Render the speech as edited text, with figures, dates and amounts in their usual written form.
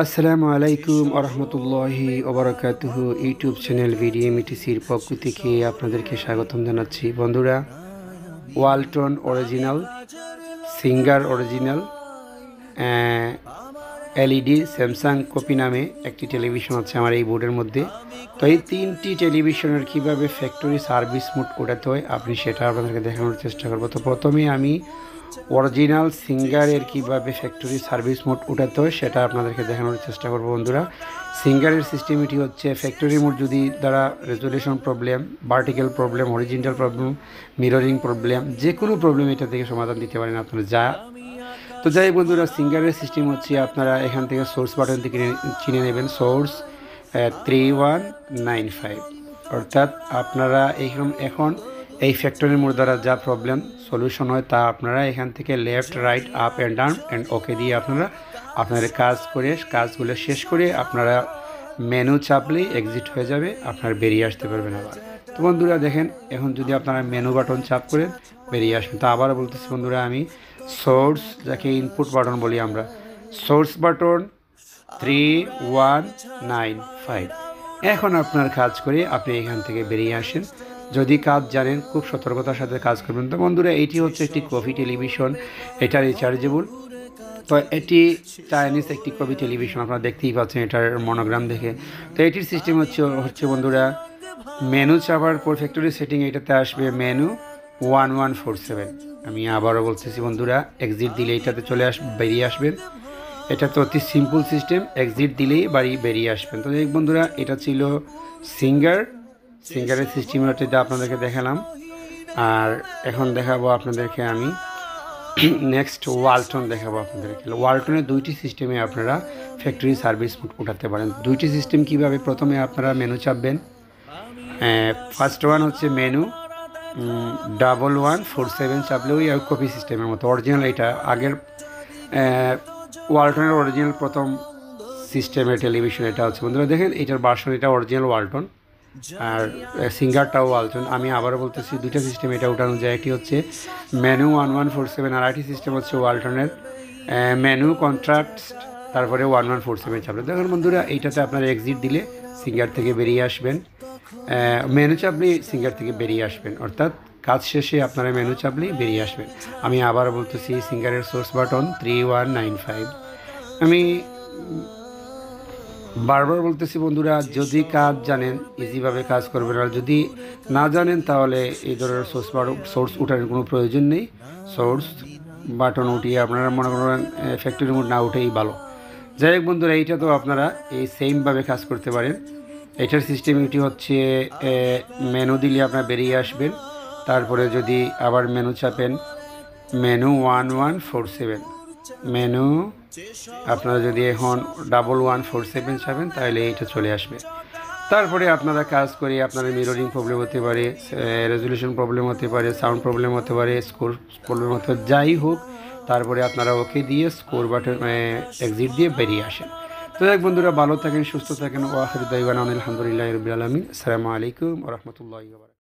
আসসালামু আলাইকুম আরহামতুল্লাহি ওবারাকাতুহু। YouTube channel ভিডিএমইটিসির পক্ষ থেকে আপনাদেরকে স্বাগতম জানাচ্ছি। বন্ধুরা, Walton original, singer original, LED Samsung copy নামে একটি টেলিভিশন আছে আমার এই বোর্ডের মধ্যে। তো এই তিনটি টেলিভিশনের কীভাবে ফ্যাক্টরি সার্ভিস মোড ওঠাতে হয় আপনি সেটা আপনাদেরকে দেখানোর চেষ্টা করবো। তো প্রথমে আমি অরিজিনাল সিঙ্গারের কীভাবে ফ্যাক্টরি সার্ভিস মোড উঠাতে হয় সেটা আপনাদেরকে দেখানোর চেষ্টা করব। বন্ধুরা, সিঙ্গারের সিস্টেম এটি হচ্ছে ফ্যাক্টরি মোড যদি দ্বারা resolution problem, vertical problem, horizontal problem, mirroring problem, যে কোনো প্রবলেম এটা থেকে সমাধান দিতে পারেন আপনারা। তো যাই বন্ধুরা, সিঙ্গারের সিস্টেম হচ্ছে আপনারা এখান থেকে সোর্স বাটন থেকে চিনে নেবেন সোর্স 3195, অর্থাৎ আপনারা এখন এই ফ্যাক্টরির মোড দ্বারা যা প্রবলেম সলিউশন হয় তা আপনারা এখান থেকে left, right, up and down and okay দিয়ে আপনারা আপনাদের কাজগুলো শেষ করে আপনারা মেনু চাপলেই এক্সিট হয়ে যাবে, আপনারা বেরিয়ে আসতে পারবেন আবার। তো বন্ধুরা দেখেন, এখন যদি আপনারা মেনু বাটন চাপ করেন বেরিয়ে আসবেন। তো আবার বলতেছি বন্ধুরা, আমি সোর্স, যাকে ইনপুট বাটন বলি আমরা, সোর্স বাটন 3195, এখন আপনার কাজ করে আপনি এখান থেকে বেরিয়ে আসেন। যদি কাজ জানেন খুব সতর্কতার সাথে কাজ করবেন। তো বন্ধুরা, এটি হচ্ছে একটি কপি টেলিভিশন, এটা রিচার্জেবল। তো এটি চাইনিজ একটি কপি টেলিভিশন, আপনারা দেখতেই পাচ্ছেন এটার মনোগ্রাম দেখে। তো এটির সিস্টেম হচ্ছে বন্ধুরা, মেনু চাপার পর ফ্যাক্টরি সেটিং এটাতে আসবে মেনু 1147। আমি আবারও বলতেছি বন্ধুরা, এক্সিট দিলে এটাতে বেরিয়ে আসবেন। এটা তো অতি সিম্পল সিস্টেম, এক্সিট দিলেই বেরিয়ে আসবেন। তো এই বন্ধুরা, এটা ছিল সিঙ্গারের সিস্টেমটা আপনাদেরকে দেখালাম। আর এখন দেখাবো আপনাদেরকে আমি নেক্সট ওয়ালটন দেখাবো আপনাদেরকে। ওয়ালটনের দুইটি সিস্টেমে আপনারা ফ্যাক্টরি সার্ভিস উঠাতে পারেন। দুইটি সিস্টেম কিভাবে, প্রথমে আপনারা মেনু চাপবেন। ফার্স্ট ওয়ান হচ্ছে মেনু 1147 চাপলে ওই কপি সিস্টেমের মতো অরিজিনাল, এটা আগের ওয়ালটনের অরিজিনাল প্রথম সিস্টেমের টেলিভিশন এটা হচ্ছে। বন্ধুরা দেখেন, এটার ভার্সন, এটা অরিজিনাল ওয়ালটন, আর সিঙ্গারটাও ওয়ালটন। আমি আবারও বলতেছি, দুইটা সিস্টেম এটা উঠানো যায়। এটি হচ্ছে মেনু 1147, আর আইটি সিস্টেম হচ্ছে ওয়ালটনের মেনু কন্ট্রাক্ট, তারপরে 1147 চাপলে। দেখুন বন্ধুরা, এইটাতে আপনারা এক্সিট দিলে সিঙ্গার থেকে বেরিয়ে আসবেন, মেনু চাপলে সিঙ্গার থেকে বেরিয়ে আসবেন, অর্থাৎ কাজ শেষে আপনারা মেনু চাপলেই বেরিয়ে আসবেন। আমি আবার বলতেছি, সিঙ্গারের সোর্স বাটন 3195। আমি বারবার বলতেছি বন্ধুরা, যদি কাজ জানেন ইজিভাবে কাজ করবেন, আর যদি না জানেন তাহলে এই ধরনের সোর্স উঠানোর কোনো প্রয়োজন নেই। সোর্স বাটন উঠিয়ে আপনারা মনে করেন ফ্যাক্টরি মোড না উঠেই ভালো। যাই হোক বন্ধুরা, এইটা তো আপনারা এই সেমভাবে কাজ করতে পারেন। এটার সিস্টেম এটি হচ্ছে মেনু দিলে আপনারা বেরিয়ে আসবেন, তারপরে যদি আবার মেনু চাপেন মেনু 1147, মেনু আপনারা যদি এখন 1147 চাপেন তাহলে এইটা চলে আসবে। তারপরে আপনারা কাজ করে আপনারা মিররিং প্রবলেম হতে পারে, রেজুলেশন প্রবলেম হতে পারে, সাউন্ড প্রবলেম হতে পারে, স্কোর প্রবলেম হতে পারে, যাই হোক, তারপরে আপনারা ওকে দিয়ে স্কোর বাটন এক্সিট দিয়ে বেরিয়ে আসেন। তো যাই বন্ধুরা, ভালো থাকেন, সুস্থ থাকেন। ওয়া আখিরু দাওয়ানা আলহামদুলিল্লাহি রাব্বিল আলামিন। আসসালামু আলাইকুম ওয়া রাহমাতুল্লাহি ওয়া বারাকাতুহু।